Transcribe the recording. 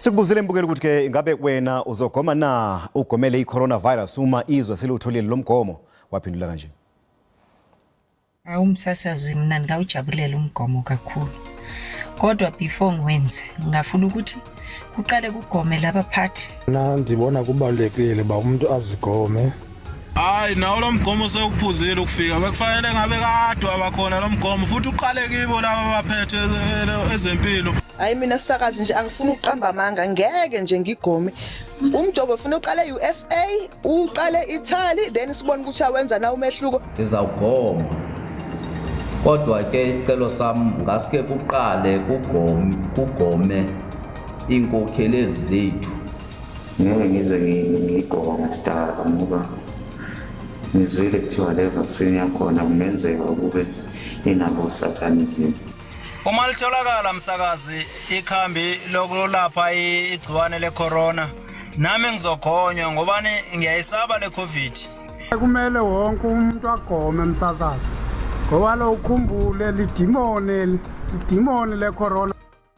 Sikubuzile mbukeli ukuthi ke ingabe wena uzogoma na ugomele i-coronavirus uma izwe selutholile lo mgomo waphendula kanje. Umsasazi mina ngawujabulela umgomo kakhulu. Kodwa before ngiwenze ngafuna ukuthi kuqale kugome labaphathi. Ndibona kubalekile ba umuntu azigome. Hayi nawo lo mgomo sewuphuzile ukufika bekufanele ngabe kade abakhona lo mgomo futhi uqale kibo laba baphethe ezempilo. Hayi mina sisakazi nje angifuni ukuqamba amanga ngeke nje ngigome. Umjobo ufuna uqale e-USA, uqale Italy then sibone ukuthi awenza na umehluko. Sizawugoma. Kodwa ke isicelo sami ngaske kuqale kugome inkokheli zethu. Ngeke ngize ngigoma ngadala ngoba ngizwile kuthiwa le vaccine yakhona kungenzeka kube inabo satanism. Uma litholakala msakazi ikhambi lokulapha igciwane le-corona nami ngizogonywa ngoba ngiyayisaba le-COVID. Kumele wonke umuntu agome msasazi ngoba lo ukhumbule lidimoni le-corona.